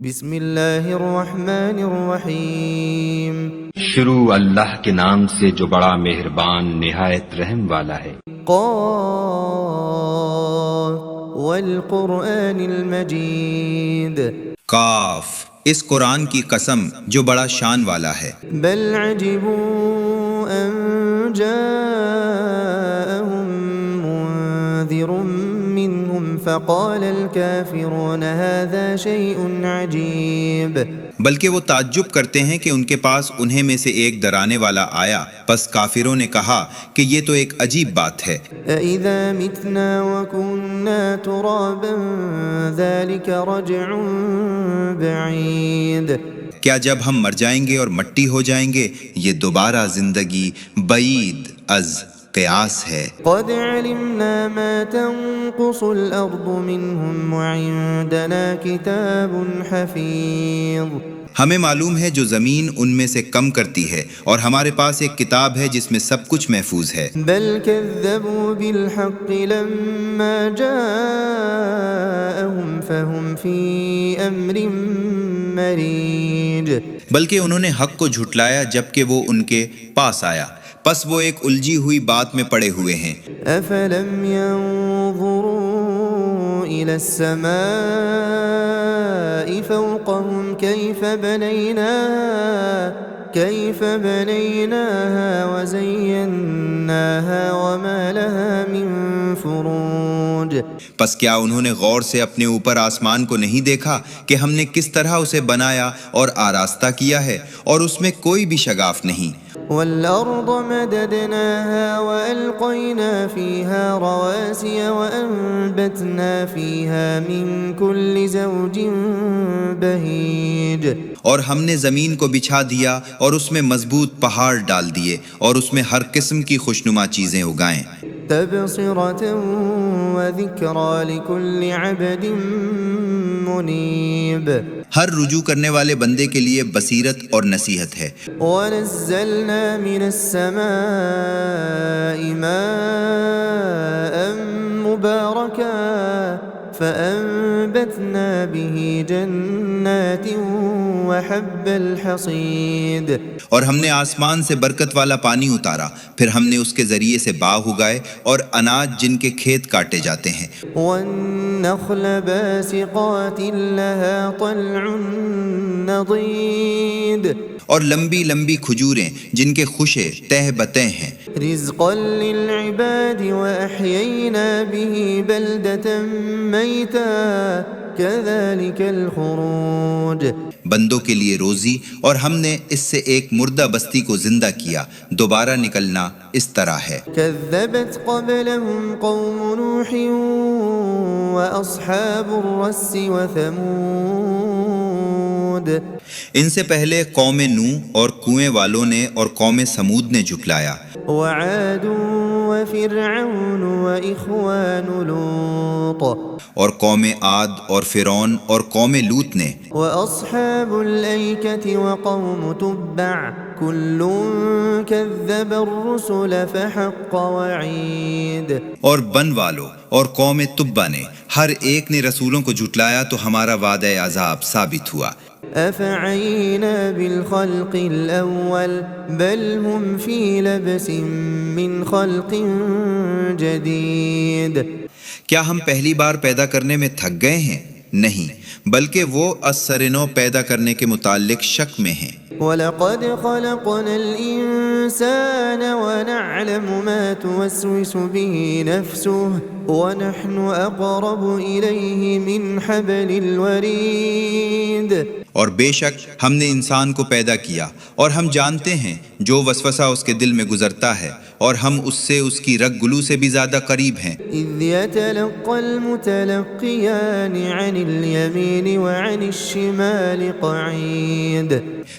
بسم اللہ الرحمن الرحیم شروع اللہ کے نام سے جو بڑا مہربان نہایت رحم والا ہے۔ قاف والقرآن المجید کاف، اس قرآن کی قسم جو بڑا شان والا ہے۔ بل عجبوا ان جاءهم منذر منهم فقال الكافرون هذا شيء عجیب، بلکہ وہ تعجب کرتے ہیں کہ ان کے پاس انہیں میں سے ایک ڈرانے والا آیا، پس کافروں نے کہا کہ یہ تو ایک عجیب بات ہے۔ أَإِذَا مِتْنَا وَكُنَّا تُرَابًا ذَلِكَ رَجْعٌ بَعِيدٌ، کیا جب ہم مر جائیں گے اور مٹی ہو جائیں گے یہ دوبارہ زندگی بعید از قیاس ہے۔ قَدْ عَلِمْنَا مَا تَنقُصُ الْأَرْضُ مِنْهُمْ وَعِندَنَا كِتَابٌ حَفِيظٌ، ہمیں معلوم ہے جو زمین ان میں سے کم کرتی ہے، اور ہمارے پاس ایک کتاب ہے جس میں سب کچھ محفوظ ہے۔ بل كذبوا بالحق لما جاءهم فهم في أمر مريج، بلکہ انہوں نے حق کو جھٹلایا جبکہ وہ ان کے پاس آیا، پس وہ ایک الجھی ہوئی بات میں پڑے ہوئے ہیں۔ أفلم ينظروا إلى السماء فوقهم كيف بنيناها وزيناها وما لها من فروج، پس کیا انہوں نے غور سے اپنے اوپر آسمان کو نہیں دیکھا کہ ہم نے کس طرح اسے بنایا اور آراستہ کیا ہے، اور اس میں کوئی بھی شگاف نہیں۔ والأرض مددناها وألقينا فيها رواسي وأنبتنا فيها من كل زوج بهيج، اور ہم نے زمین کو بچھا دیا اور اس میں مضبوط پہاڑ ڈال دیے اور اس میں ہر قسم کی خوشنما چیزیں اگائیں۔ تبصرة وذكرى لكل عبد منيب، ہر رجوع کرنے والے بندے کے لیے بصیرت اور نصیحت ہے۔ ونزلنا من السماء ماء مباركا فأنبتنا به جنات وحب الحصيد، اور ہم نے آسمان سے برکت والا پانی اتارا، پھر ہم نے اس کے ذریعے سے باغ اگائے اور اناج جن کے کھیت کاٹے جاتے ہیں۔ والنخل باسقات لها طلع نضيد، اور لمبی لمبی کھجوریں جن کے خوشے تہ بتہ ہیں۔ رزقا للعباد وأحيينا به بلدة ميتا كذلك الخروج، بندوں کے لیے روزی، اور ہم نے اس سے ایک مردہ بستی کو زندہ کیا، دوبارہ نکلنا اس طرح ہے۔ كذبت قبلهم قوم نوح وأصحاب الرس وثمود، ان سے پہلے قوم نوح اور کنویں والوں نے اور قوم سمود نے جھٹلایا، وعاد وفرعون وإخوان لوط، اور قوم عاد اور فرعون اور قوم لوط نے، وأصحاب الأيكة وقوم تبع كل كذب الرسل فحق وعيد، اور بن والوں اور قوم تبا نے، ہر ایک نے رسولوں کو جھٹلایا تو ہمارا وعدہ عذاب ثابت ہوا۔ أفعينا بالخلق الأول بل هم في لبس من خلق جديد، کیا ہم پہلی بار پیدا کرنے میں تھک گئے ہیں؟ نہیں، بلکہ وہ از سر نو پیدا کرنے کے متعلق شک میں ہیں۔ وَلَقَدْ خَلَقْنَا الْإِنسَانَ وَنَعْلَمُ مَا تُوَسْوِسُ بِهِ نَفْسُهُ وَنَحْنُ أَقْرَبُ إِلَيْهِ مِنْ حَبْلِ الْوَرِيدِ، اور بے شک ہم نے انسان کو پیدا کیا اور ہم جانتے ہیں جو وسوسہ اس کے دل میں گزرتا ہے، اور ہم اس سے اس کی رگ گلو سے بھی زیادہ قریب ہیں۔ إِذْ يَتَلَقَّى الْمُتَلَقِّيَانِ عَنِ الْيَمِينِ وَعَنِ الشِّمَالِ قَعِيدٌ،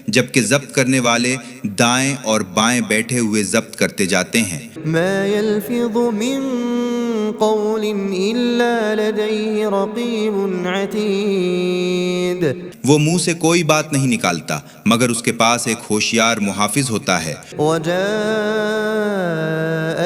جبکہ ضبط کرنے والے دائیں اور بائیں بیٹھے ہوئے ضبط کرتے جاتے ہیں۔ مَا يَلْفِظُ مِن قَوْلٍ إِلَّا لَدَيْهِ رَقِيبٌ عَتِيدٌ، وہ منہ سے کوئی بات نہیں نکالتا مگر اس کے پاس ایک ہوشیار محافظ ہوتا ہے۔ وَجَاءَ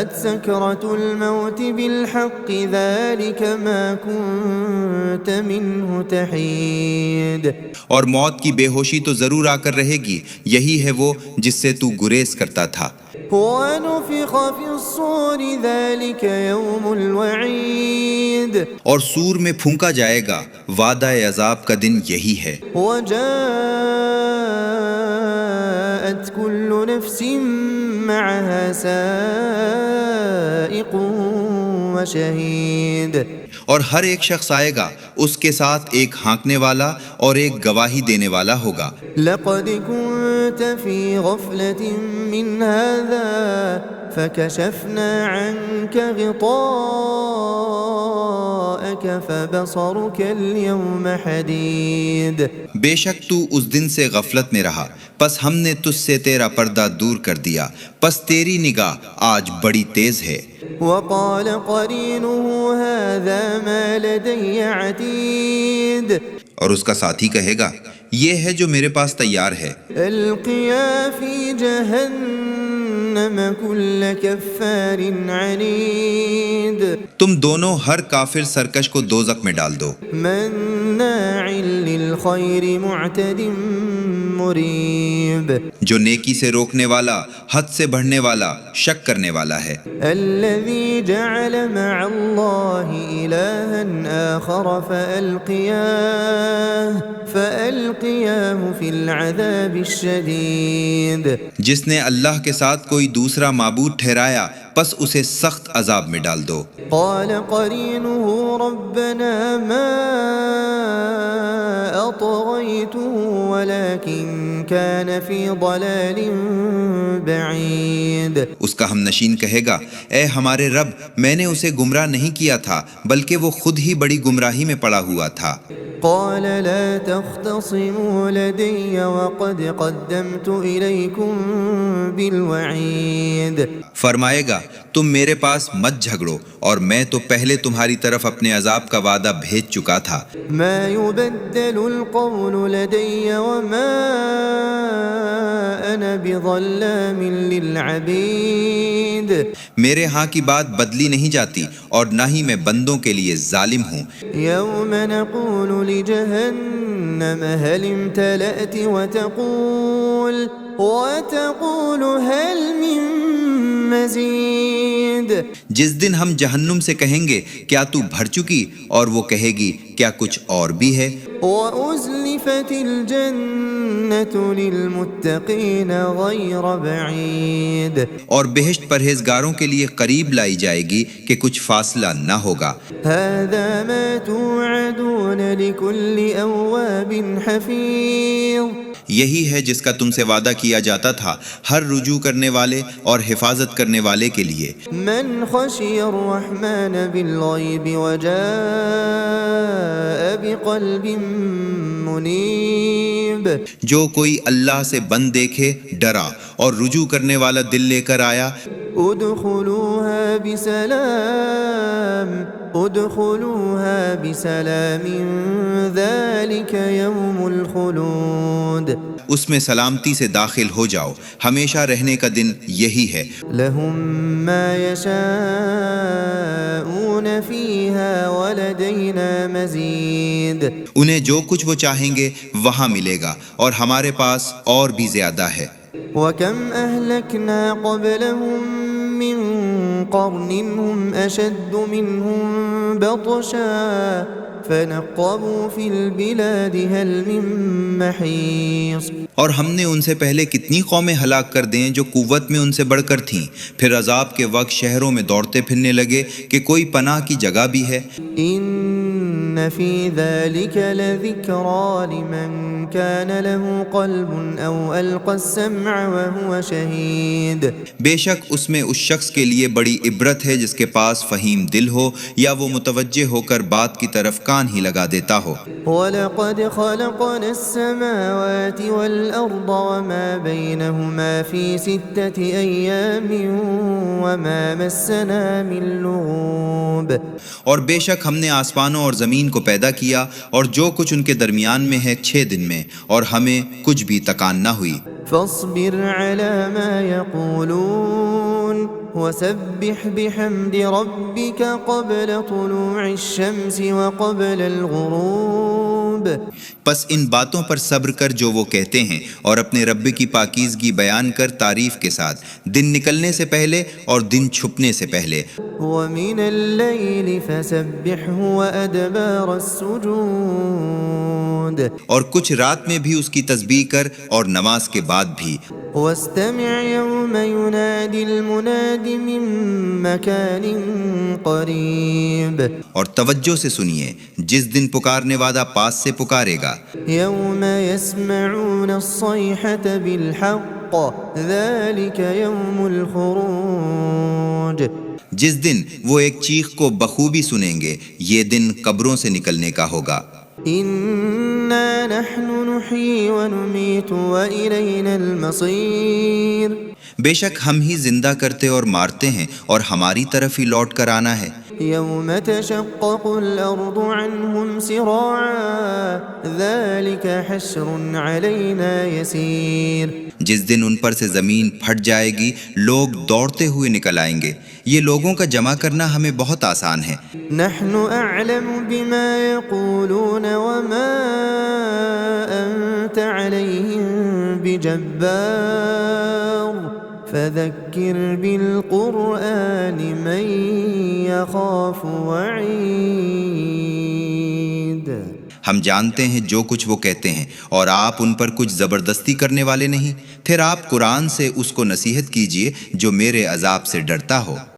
جاءت سكرة الموت بالحق ذلك ما كنت منه تحيد. اور موت کی بے ہوشی تو ضرور آ کر رہے گی، یہی ہے وہ جس سے تو گریز کرتا تھا. ونفخ في الصور ذلك يوم الوعيد. اور سور میں پھونکا جائے گا، وعدہ عذاب کا دن یہی ہے. وجاءت كل نفس معها سائق وشهيد. اور ہر ایک شخص آئے گا، اس کے ساتھ ایک ہانکنے والا اور ایک گواہی دینے والا ہوگا. لقد كنت في غفلة من هذا فكشفنا عنك غطاءك فبصرك اليوم حديد. بے شک تو اس دن سے غفلت میں رہا، پس ہم نے تجھ سے تیرا پردہ دور کر دیا، پس تیری نگاہ آج بڑی تیز ہے. وقال قرينه هذا ما لدي عتيد. اور اس کا ساتھی کہے گا، یہ ہے جو میرے پاس تیار ہے. القيا في جهنم كل كفار عنيد. تم دونوں ہر کافر سرکش کو دوزخ میں ڈال دو. مناع للخير معتد مريب. جو نیکی سے روکنے والا، حد سے بڑھنے والا، شک کرنے والا ہے. الذي جعل مع الله إلها آخر فألقياه في العذاب الشديد. جس نے اللہ کے ساتھ کوئی دوسرا معبود ٹھہرایا، پس اسے سخت عذاب میں ڈال دو. قال قرينه ربنا ما أطغيته ولكن كان في ضلال بعيد. اس کا ہم نشین کہے گا، اے ہمارے رب، میں نے اسے گمراہ نہیں کیا تھا، بلکہ وہ خود ہی بڑی گمراہی میں پڑا ہوا تھا. قال لا تختصموا لدي وقد قدمت إليكم بالوعيد. فرمائے گا، تم میرے پاس مت جھگڑو، اور میں تو پہلے تمہاری طرف اپنے عذاب کا وعدہ بھیج چکا تھا. ما يبدل القول لدي وما أنا بظلام للعبيد. میرے ہاں کی بات بدلی نہیں جاتی، اور نہ ہی میں بندوں کے لیے ظالم ہوں. يوم نقول لجهنم هل امتلأت وتقول هل من مزید. جس دن ہم جہنم سے کہیں گے، کیا تو بھر چکی؟ اور وہ کہے گی، کیا کچھ اور بھی ہے؟ وَأُزْلِفَتِ الْجَنَّةُ لِلْمُتَّقِينَ غَيْرَ بَعِيدٍ. اور بہشت پرہیزگاروں کے لیے قریب لائی جائے گی کہ کچھ فاصلہ نہ ہوگا. هَذَا مَا تُوعَدُونَ لِكُلِّ أَوَّابٍ حَفِيظٍ. یہی ہے جس کا تم سے وعدہ کیا جاتا تھا ہر رجوع کرنے والے اور حفاظت کرنے والے کے لیے. من خشی الرحمن بالغیب وجاء بقلب منیب. جو کوئی اللہ سے بند دیکھے، ڈرا اور رجوع کرنے والا دل لے کر آیا. ادخلوها بسلام ذلك يوم الخلود. اس میں سلامتی سے داخل ہو جاؤ، ہمیشہ رہنے کا دن یہی ہے. لهم ما يشاءون فيها ولدينا مزید. انہیں جو کچھ وہ چاہیں گے وہاں ملے گا، اور ہمارے پاس اور بھی زیادہ ہے. وَكَمْ أَهْلَكْنَا قَبْلَهُمْ مِنْ قَرْنٍ هُمْ أَشَدُّ مِنْهُمْ بَطْشًا فَنَقَّبُوا فِي الْبِلَادِ هَلْ مِنْ مَحِيصٍ. اور ہم نے ان سے پہلے کتنی قومیں ہلاک کر دیں جو قوت میں ان سے بڑھ کر تھیں، پھر عذاب کے وقت شہروں میں دوڑتے پھرنے لگے کہ کوئی پناہ کی جگہ بھی ہے. إِنَّ فِي ذَلِكَ لَذِكْرَى لِمَنْ كَانَ لَهُ قَلْبٌ أَوْ أَلْقَى السَّمْعَ وَهُوَ شَهِيدٌ. بے شک اس میں اس شخص کے لیے بڑی عبرت ہے جس کے پاس فہیم دل ہو، یا وہ متوجہ ہو کر بات کی طرف کان ہی لگا دیتا ہو. وَلَقَدْ خَلَقْنَا السَّمَاوَاتِ وَالْأَرْضَ وَمَا بَيْنَهُمَا فِي 6 أَيَّامٍ وَمَا مَسَّنَا مِن لُغُوبٍ. اور بے شک ہم نے آسمانوں اور زمین کو پیدا کیا اور جو کچھ ان کے درمیان میں ہے 6 دن میں، اور ہمیں کچھ بھی تکان نہ ہوئی. فاصبر على ما يقولون وسبح بحمد ربك قبل طلوع الشمس وقبل الغروب پس ان باتوں پر صبر کر جو وہ کہتے ہیں، اور اپنے رب کی پاکیزگی بیان کر تعریف کے ساتھ، دن نکلنے سے پہلے اور دن چھپنے سے پہلے، ومن الليل فسبحه وأدبار السجود اور کچھ رات میں بھی اس کی تسبیح کر اور نماز کے بعد بھی، واستمع يوم ينادي المناد من مكان قريب اور توجہ سے سنیے جس دن پکارنے والا پاس سے پکارے گا، يوم يسمعون الصيحة بالحق ذلك يوم الخروج جس دن وہ ایک چیخ کو بخوبی سنیں گے، یہ دن قبروں سے نکلنے کا ہوگا۔ إنا نحن نحيي ونميت وإلينا المصير بے شک ہم ہی زندہ کرتے اور مارتے ہیں اور ہماری طرف ہی لوٹ کر آنا ہے۔ يوم تشقق الأرض عنهم سراعا ذلك حشر علينا يسير جس دن ان پر سے زمین پھٹ جائے گی، لوگ دوڑتے ہوئے نکل آئیں گے، یہ لوگوں کا جمع کرنا ہمیں بہت آسان ہے۔ نحن أعلم بما يقولون وما أنت عليهم بجبار فذكر بالقرآن من يخاف وعيد ہم جانتے ہیں جو کچھ وہ کہتے ہیں، اور آپ ان پر کچھ زبردستی کرنے والے نہیں، پھر آپ قرآن سے اس کو نصیحت کیجئے جو میرے عذاب سے ڈرتا ہو۔